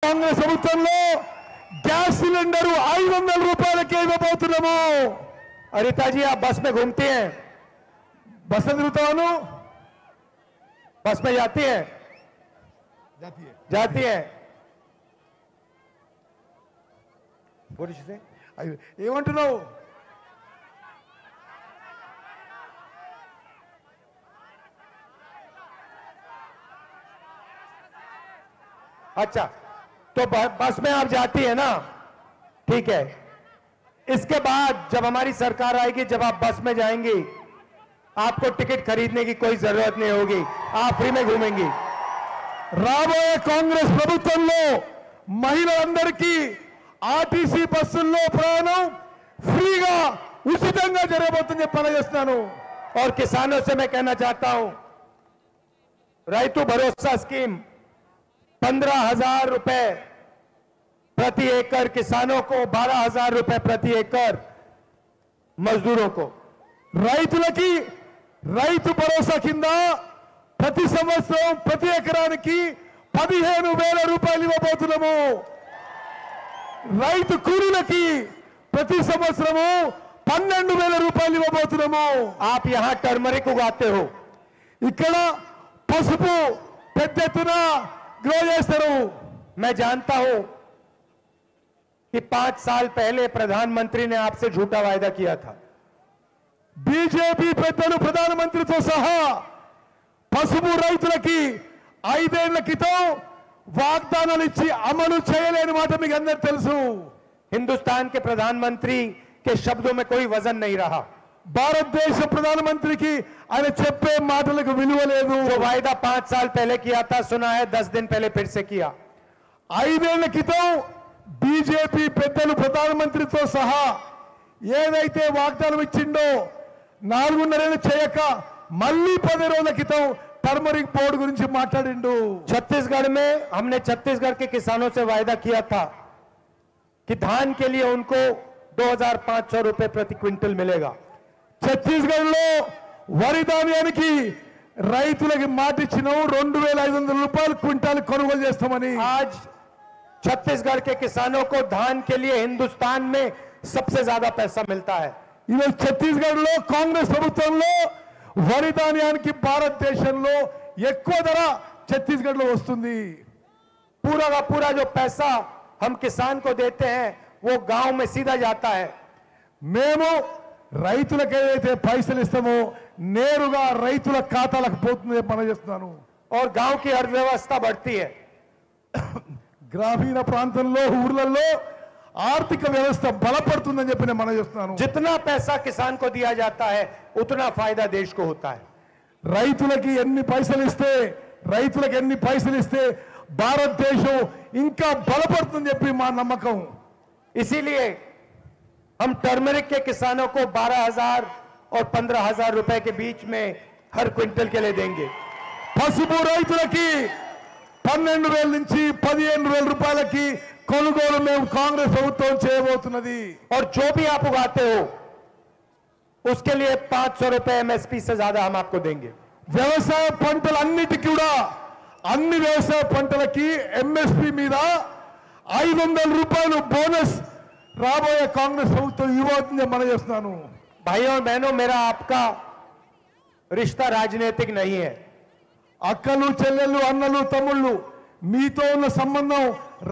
కాంగ్రెస్ ప్రభుత్వంలో gas cylinder 500 రూపాయలకే ఇవ్వబోతున్నాము। अरिता जी आप बस में घूमती हैं? बस में తిరుగుతాను, बस में जाती हैं? जाती हैं। ఏమంటున్నావు? अच्छा तो बस में आप जाती है ना, ठीक है। इसके बाद जब हमारी सरकार आएगी, जब आप बस में जाएंगी, आपको टिकट खरीदने की कोई जरूरत नहीं होगी, आप फ्री में घूमेंगी। రాబోయే కాంగ్రెస్ ప్రభుత్వంలో మహిళలందరికీ ఆర్టీసీ బస్సుల్లో ప్రయాణం ఫ్రీగా ఉచితంగా జరగబోతుందని చెప్పి చేస్తున్నాను। और किसानों से मैं कहना चाहता हूं, రైతు भरोसा स्कीम 15,000 रुपए प्रति एकड़ किसानों को, 12,000 रुपए प्रति एकड़ मजदूरों को। రైతులకి రైతు భరోసా కింద ప్రతి సంవత్సరం ప్రతి ఎకరానికి 15,000 రూపాయలు ఇవ్వబోతున్నాము। రైతు కూలీలకి ప్రతి సంవత్సరము 12,000 రూపాయలు ఇవ్వబోతున్నాము। आप यहां टर्मरिक उगाते हो, ఇక్కడ పసుపు పెద్ద ఎత్తున గ్రో చేస్తారు। मैं जानता हूं कि 5 साल पहले प्रधानमंत्री ने आपसे झूठा वायदा किया था। బీజేపీ పెద్దలు ప్రధానమంత్రితో సహా పసుపు రైతులకి 5 ఏళ్ల క్రితం వాగ్దానాలు ఇచ్చి అమలు చేయలేని మాట మీకు అందరికీ తెలుసు। हिंदुस्तान के प्रधानमंत्री के शब्दों में कोई वजन नहीं रहा। భారతదేశ ప్రధానమంత్రికి ఆయన చెప్పే మాటలకు విలువ లేదు। जो वायदा 5 साल पहले किया था, सुना है 10 दिन पहले फिर से किया। 5 ఏళ్ల క్రితం బీజేపీ పెద్దలు ప్రధానమంత్రితో సహా ఏదైతే వాగ్దానం ఇచ్చిండో 4.5 ఏళ్ళు చేయక మళ్ళీ 10 రోజుల క్రితం టర్మరిక్ బోర్డు గురించి మాట్లాడిండు। छत्तीसगढ़ में हमने छत्तीसगढ़ के किसानों से वायदा किया था कि धान के लिए उनको 2,500 रुपए प्रति क्विंटल मिलेगा। ఛత్తీస్గఢ్ లో వరి ధాన్యానికి రైతులకి మాట ఇచ్చినాం 2,500 రూపాయలు క్వింటాల్ కొనుగోలు చేస్తామని। आज छत्तीसगढ़ के किसानों को धान के लिए हिंदुस्तान में सबसे ज्यादा पैसा मिलता है। ఈరోజు ఛత్తీస్గఢ్ లో కాంగ్రెస్ ప్రభుత్వంలో వరి ధాన్యానికి భారతదేశంలో ఎక్కువ ధర ఛత్తీస్గఢ్ లో వస్తుంది। पूरा का पूरा जो पैसा हम किसान को देते हैं वो गांव में सीधा जाता है। మేము రైతులకు ఏదైతే పైసలు ఇస్తామో నేరుగా రైతుల ఖాతాలకు పోతుంది మనం చేస్తున్నాను। और गांव की अर्थव्यवस्था बढ़ती है। గ్రామీణ ప్రాంతంలో ఊర్లలో ఆర్థిక వ్యవస్థ బలపడుతుందని చెప్పి నేను మనం చేస్తున్నాను। जितना पैसा किसान को दिया जाता है उतना फायदा देश को होता है। రైతులకి ఎన్ని పైసలు ఇస్తే భారతదేశం ఇంకా బలపడుతుందని చెప్పి మా నమ్మకం। इसीलिए हम टर्मरिक के किसानों को 12,000 और 15,000 रुपए के बीच में हर क्विंटल के लिए देंगे। పసుపు రైతులకి 12,000 నుంచి 15,000 రూపాయలకి కొనుగోలు మేము కాంగ్రెస్ ప్రభుత్వం చేయబోతున్నది। और जो भी आप उगाते हो उसके लिए 500 रुपए एमएसपी से ज्यादा हम आपको देंगे। వ్యవసాయ పంటలన్నిటికీ కూడా అన్ని వ్యవసాయ పంటలకి ఎంఎస్పి మీద 500 రూపాయలు బోనస్ రాబోయే కాంగ్రెస్ ప్రభుత్వం ఇవ్వబోతుందని మనం చేస్తున్నాను। भाइयों और बहनों, मेरा आपका रिश्ता राजनीतिक नहीं है। అక్కలు చెల్లెళ్ళు అన్నలు తమ్ముళ్ళు మీతో ఉన్న సంబంధం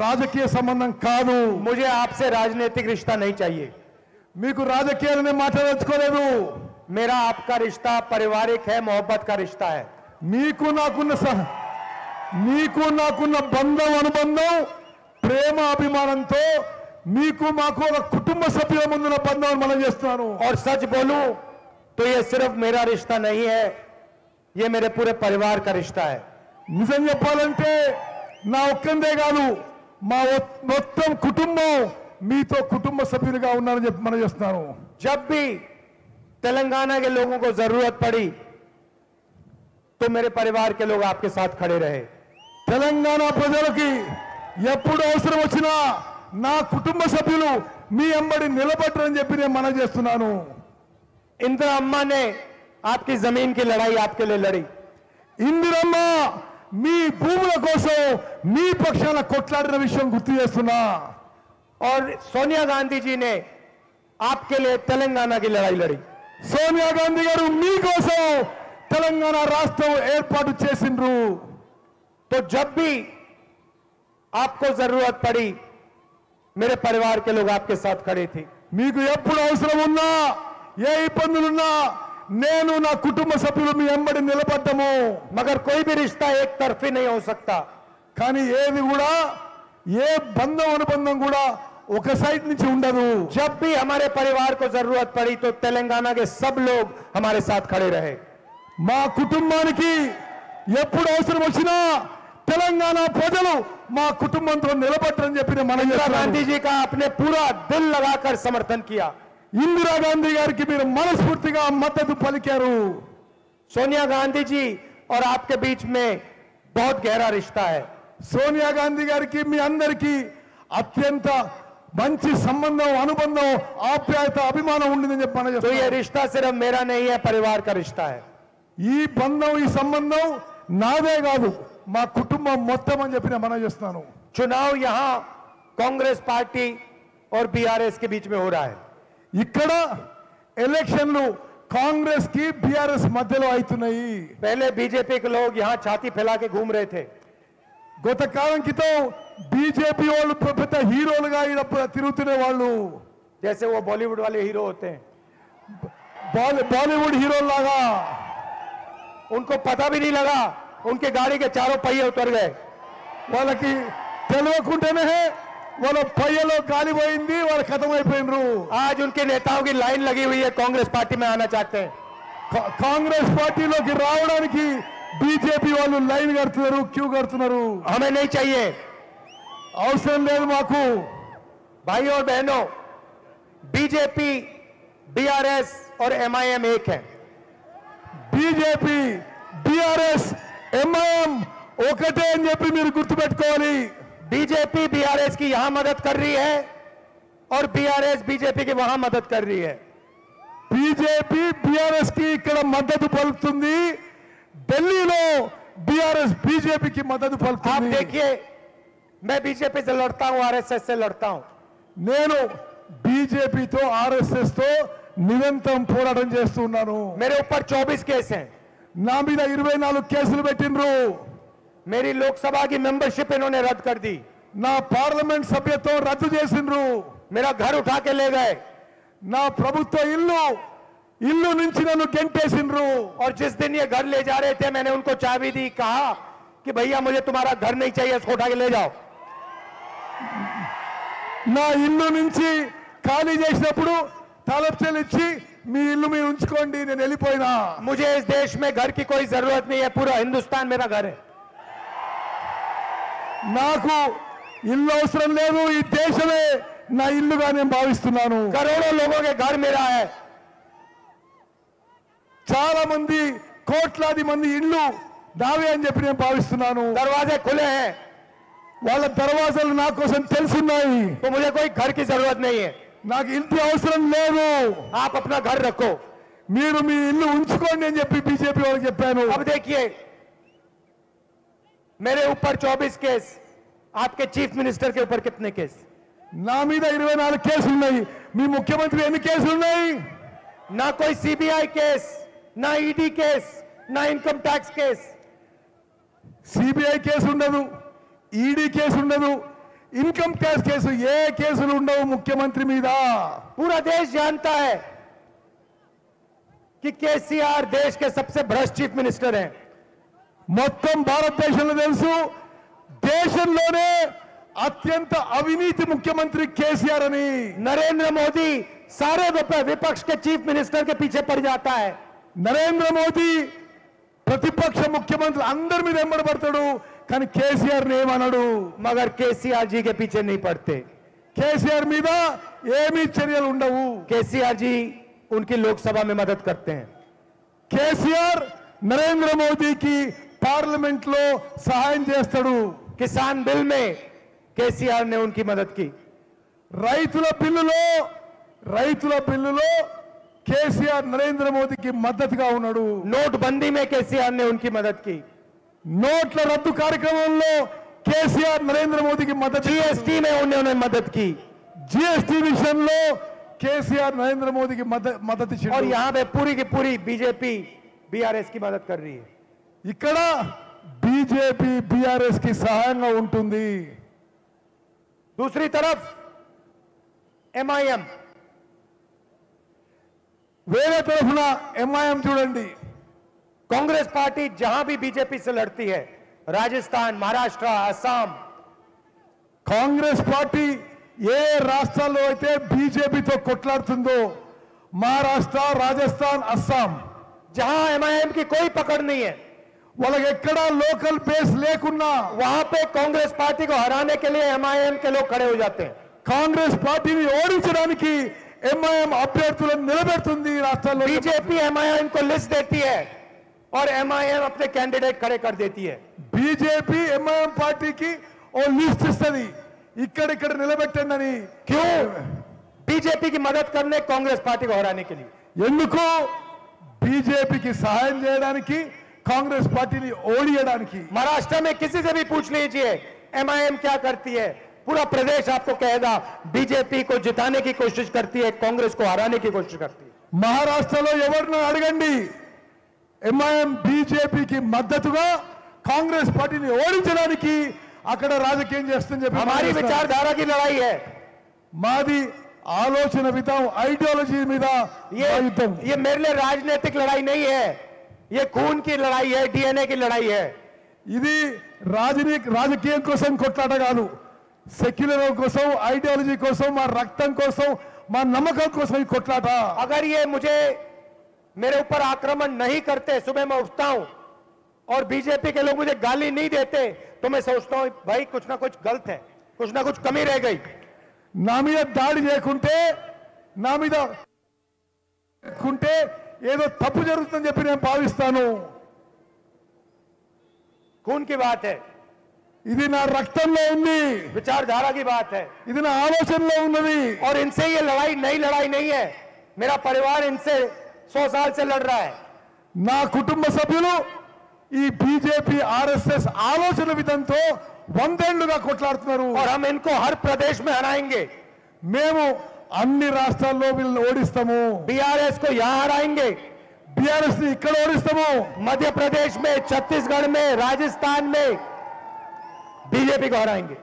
రాజకీయ సంబంధం కాదు। मुझे आपसे राजनीतिक रिश्ता नहीं चाहिए। మీకు రాజకీయాలనే మాట్లాడచ్చుకోలేదు। मेरा आपका रिश्ता पारिवारिक है, मोहब्बत का रिश्ता है। మీకు నాకున్న బంధం అనుబంధం ప్రేమ అభిమానంతో మీకు మాకు ఒక కుటుంబ సభ్యుల ముందున్న బంధం మనం చేస్తున్నాను। और सच बोलूं तो ये सिर्फ मेरा रिश्ता नहीं है, ये मेरे पूरे परिवार का रिश्ता है। నిజం చెప్పాలంటే నా ఒక్కందే కాదు, మా మొత్తం కుటుంబం మీతో కుటుంబ సభ్యులుగా ఉన్నారని చెప్పి మనం చేస్తున్నాను। जब भी तेलंगाना के लोगों को जरूरत पड़ी तो मेरे परिवार के लोग आपके साथ खड़े रहे। తెలంగాణ ప్రజలకి ఎప్పుడు అవసరం వచ్చినా నా కుటుంబ సభ్యులు మీ వెంబడి నిలబడరని చెప్పి నేను మనం చేస్తున్నాను। इंदिरा अम्मा ने आपकी जमीन की लड़ाई आपके लिए लड़ी। ఇందిరమ్మ మీ భూముల కోసం మీ పక్షాన కొట్లాడిన విషయం గుర్తు చేస్తున్నా. और सोनिया गांधी जी ने आपके लिए तेलंगाना की लड़ाई लड़ी. సోనియా గాంధీ గారు మీకోసం తెలంగాణ రాష్ట్రం ఏర్పాటు చేసిండ్రు. तो जब भी आपको जरूरत पड़ी मेरे परिवार के लोग आपके साथ खड़े थे. మీకు ఎప్పుడు అవసరం ఉన్నా ఏ ఇబ్బందులున్నా నేను నా కుటుంబ సభ్యులు మీ వెంబడి నిలబడ్డము. मगर कोई भी रिश्ता एक तरफी नहीं हो सकता. కానీ ఏది కూడా ఏ బంధం అనుబంధం కూడా ఒక సైడ్ నుంచి ఉండదు. जब भी हमारे परिवार को जरूरत पड़ी तो तेलंगाना के सब लोग हमारे साथ खड़े रहे. మా కుటుంబానికి ఎప్పుడు అవసరం వచ్చినా తెలంగాణ ప్రజలు మా కుటుంబంతో నిలబడ్డని చెప్పి మనం इंदिरा गांधी जी का आपने पूरा दिल लगाकर समर्थन किया. ఇందిరాగాంధీ గారికి మీరు మనస్ఫూర్తిగా మద్దతు పలికారు. सोनिया गांधी जी और आपके बीच में बहुत गहरा रिश्ता है. సోనియా గాంధీ గారికి మీ అందరికీ అత్యంత మంచి సంబంధం అనుబంధం ఆప్యాయత అభిమానం ఉండిందని చెప్పి మనం तो ये చెప్తున్నాం. रिश्ता सिर्फ मेरा नहीं है, परिवार का रिश्ता है. ఈ బంధం ఈ సంబంధం నాదే కాదు మా కుటుంబం మొత్తం అని చెప్పి నేను మనం చేస్తున్నాను. चुनाव यहां कांग्रेस पार्टी और बीआरएस के बीच में हो रहा है. ఇక్కడ ఎలక్షన్లు కాంగ్రెస్ కి బీఆర్ఎస్ మధ్యలో అవుతున్నాయి. पहले बीजेपी के लोग यहां छाती फैला के घूम रहे थे. గత కాలం క్రితం బీజేపీ వాళ్ళు పెద్ద హీరోలుగా ఈడ తిరుగుతున్న వాళ్ళు, जैसे वो बॉलीवुड वाले हीरो होते हैं. బాలీవుడ్ హీరోలాగా उनको पता भी नहीं लगा, उनके गाड़ी के चारों पहिए उतर गए. వాళ్ళకి తెలియకుండానే వాళ్ళ పయ్యలో గాలి పోయింది, వాళ్ళు ఖతం అయిపోయినరు. आज उनके नेताओं की लाइन लगी हुई है, कांग्रेस पार्टी में आना चाहते हैं. కాంగ్రెస్ పార్టీలోకి రావడానికి బీజేపీ వాళ్ళు లైన్ కడుతున్నారు, క్యూ కడుతున్నారు. हमें नहीं चाहिए. అవసరం లేదు మాకు. भाइयों और बहनों, बीजेपी, बीआरएस और एमआईएम एक है. బీజేపీ బీఆర్ఎస్ ఎంఐఎం ఒకటే అని చెప్పి మీరు గుర్తుపెట్టుకోవాలి. बीजेपी बीआरएस की यहां मदद कर रही है और बीआरएस बीजेपी की वहां मदद कर रही है. బీజేపీ బీఆర్ఎస్ కి ఇక్కడ మద్దతు పలుకుతుంది, ఢిల్లీలో బీఆర్ఎస్ బీజేపీకి మద్దతు आप పలుకుతుంది. देखिए, मैं बीजेपी से लड़ता हूं, आरएसएस से लड़ता हूं. నేను బీజేపీతో ఆర్ఎస్ఎస్ తో నిరంతరం పోరాటం చేస్తున్నాను. मेरे ऊपर 24 केस हैं. నా మీద 24 కేసులు పెట్టిండ్రు. मेरी लोकसभा की मेंबरशिप इन्होंने रद्द कर दी. నా పార్లమెంట్ సభ్యత్వం రద్దు చేసిండ్రు. मेरा घर उठा के ले गए. నా ప్రభుత్వ ఇల్లు నుంచి నన్ను గెంటేసిండ్రు. और जिस दिन ये घर ले जा रहे थे मैंने उनको चाबी दी, कहा कि भैया मुझे तुम्हारा घर नहीं चाहिए, इसको उठा के ले जाओ. నా ఇల్లు నుంచి ఖాళీ చేసినప్పుడు తలప్చెలు ఇచ్చి మీ ఇల్లు మీరు ఉంచుకోండి, నేను వెళ్ళిపోయినా. मुझे इस देश में घर की कोई जरूरत नहीं है, पूरा हिंदुस्तान मेरा घर है. నాకు ఇల్లు అవసరం లేదు, ఈ దేశమే నా ఇల్లుగా నేను భావిస్తున్నాను. करोड़ों लोगों के घर मेरा है. చాలా మంది కోట్లాది మంది ఇల్లు నావే అని చెప్పి నేను భావిస్తున్నాను. दरवाजे खुले हैं, వాళ్ళ దర్వాజాలు నా కోసం తెలుసున్నాయి. तो मुझे कोई घर की जरूरत नहीं है. నాకు ఇంటి అవసరం లేదు, आप अपना घर रखो. మీరు మీ ఇల్లు ఉంచుకోండి అని చెప్పి బీజేపీ వాళ్ళకి చెప్పాను. अब देखिए, मेरे ऊपर 24 केस, आपके चीफ मिनिस्टर के ऊपर कितने केस? నా మీద 24 కేసులు ఉన్నాయి. మీ ముఖ్యమంత్రి ఎన్ని కేసులు ఉన్నాయి? ना कोई सीबीआई केस, ना ईडी केस, ना income tax case. CBI case ఉండదు, ఈడీ కేసు ఉండదు, ఇన్కమ్ ట్యాక్స్ కేసు ఏ కేసులు ఉండవు ముఖ్యమంత్రి మీద. पूरा देश जानता है कि केसीआर देश के सबसे भ्रष्ट चीफ मिनिस्टर हैं. మొత్తం భారతదేశంలో తెలుసు, దేశంలోనే అత్యంత అవినీతి ముఖ్యమంత్రి కేసీఆర్ అని. नरेंद्र मोदी सारे विपक्ष के चीफ मिनिस्टर के पीछे पड़ जाता है. నరేంద్ర మోదీ ప్రతిపక్ష ముఖ్యమంత్రి అందరి మీద ఎంబడబడతాడు, కానీ కేసీఆర్ ఏమన్నాడు. मगर केसीआर जी के पीछे नहीं पड़ते. కేసీఆర్ మీద ఏమీ చర్యలు ఉండవు. केसीआर जी उनकी लोकसभा में मदद करते हैं. కేసీఆర్ నరేంద్ర మోదీకి పార్లమెంట్ లో సహాయం చేస్తాడు. किसान बिल में केसीआर ने उनकी मदद की. రైతుల బిల్లులో కేసీఆర్ నరేంద్ర మోదీకి మద్దతుగా ఉన్నాడు. नोटबंदी में केसीआर ने उनकी मदद की. నోట్ల రద్దు కార్యక్రమంలో కేసీఆర్ నరేంద్ర మోదీకి మద్దతు जीएसटी में उन्होंने मदद की జీఎస్టీ విషయంలో కేసీఆర్ నరేంద్ర మోదీకి మద్దతు और ఇచ్చారు. यहां पे पूरी की पूरी बीजेपी बीआरएस की मदद कर रही है. ఇక్కడ బీజేపీ బీఆర్ఎస్ కి సహాయంగా ఉంటుంది. दूसरी तरफ एमआईएम వేరే తరఫున ఎంఐఎం చూడండి. कांग्रेस पार्टी जहां भी बीजेपी से लड़ती है, राजस्थान, महाराष्ट्र, असम, కాంగ్రెస్ పార్టీ ఏ రాష్ట్రాల్లో అయితే బీజేపీతో కొట్లాడుతుందో మహారాష్ట్ర, రాజస్థాన్, అస్సాం, जहां एमआईएम की कोई पकड़ नहीं है, వాళ్ళకి ఎక్కడా లోకల్ బేస్ లేకున్నా वहां पे कांग्रेस पार्टी को हराने के लिए एमआईएम के लोग खड़े हो जाते हैं. కాంగ్రెస్ పార్టీని ఓడించడానికి ఎంఐఎం అభ్యర్థులను నిలబెడుతుంది. రాష్ట్రాల్లో बीजेपी एमआईएम को लिस्ट देती है और एमआईएम अपने कैंडिडेट खड़े कर देती है. బీజేపీ ఎంఐఎం పార్టీకి ఓ లిస్ట్ ఇస్తుంది, ఇక్కడిక్కడ నిలబెట్టండి అని. क्यों? बीजेपी की मदद करने, कांग्रेस पार्टी को हराने के लिए. ఎందుకు? బీజేపీకి సహాయం చేయడానికి, కాంగ్రెస్ పార్టీని ఓడియడానికి. महाराष्ट्र में किसी से भी पूछ लीजिए एमआईएम क्या करती है, पूरा प्रदेश आपको कहेगा बीजेपी को जिताने की कोशिश करती है, कांग्रेस को हराने की कोशिश करती है. మహారాష్ట్రలో ఎవరిని అడగండి, ఎంఐఎం బీజేపీకి మద్దతుగా కాంగ్రెస్ పార్టీని ఓడించడానికి అక్కడ రాజకీయం చేస్తుందని చెప్పి हमारी विचारधारा की लड़ाई है. మాది ఆలోచన విధానం, ఐడియాలజీ మీద ये మా యుద్ధం. ये मेरे लिए राजनीतिक लड़ाई नहीं है, ये खून की लड़ाई है, डीएनए की लड़ाई है. ఇది రాజకీయం కోసం కొట్లాట కాదు, సెక్యులర్ కోసం, ఐడియాలజీ కోసం, మా రక్తం కోసం, మా నమ్మకం కోసం ఈ కొట్లాట. अगर ये मुझे मेरे ऊपर आक्रमण नहीं करते, सुबह मैं उठता हूं और बीजेपी के लोग मुझे गाली नहीं देते, तो मैं सोचता हूं भाई कुछ ना कुछ गलत है, कुछ ना कुछ कमी रह गई. నా మీద దాడి చేయకుంటే, నా మీద ఏదో తప్పు జరుగుతుందని చెప్పి నేను భావిస్తాను. खून की बात है, ఇది నా రక్తంలో ఉంది, विचारधारा की बात है. ఇది నా ఆలోచనలో ఉన్నది. और इनसे ये लड़ाई नई लड़ाई नहीं है. मेरा परिवार इनसे 100 साल से लड़ रहा है. నా కుటుంబ సభ్యులు ఈ బీజేపీ ఆర్ఎస్ఎస్ ఆలోచన విధంతో 100 ఏళ్లుగా కొట్లాడుతున్నారు. और हम इनको हर प्रदेश में हराएंगे. మేము అన్ని రాష్ట్రాల్లో వీళ్ళని ఓడిస్తాము. बीआरएस को यहां हराएंगे, బీఆర్ఎస్ ని ఇక్కడ ఓడిస్తాము. मध्य प्रदेश में, छत्तीसगढ़ में, राजस्थान में बीजेपी को हराएंगे.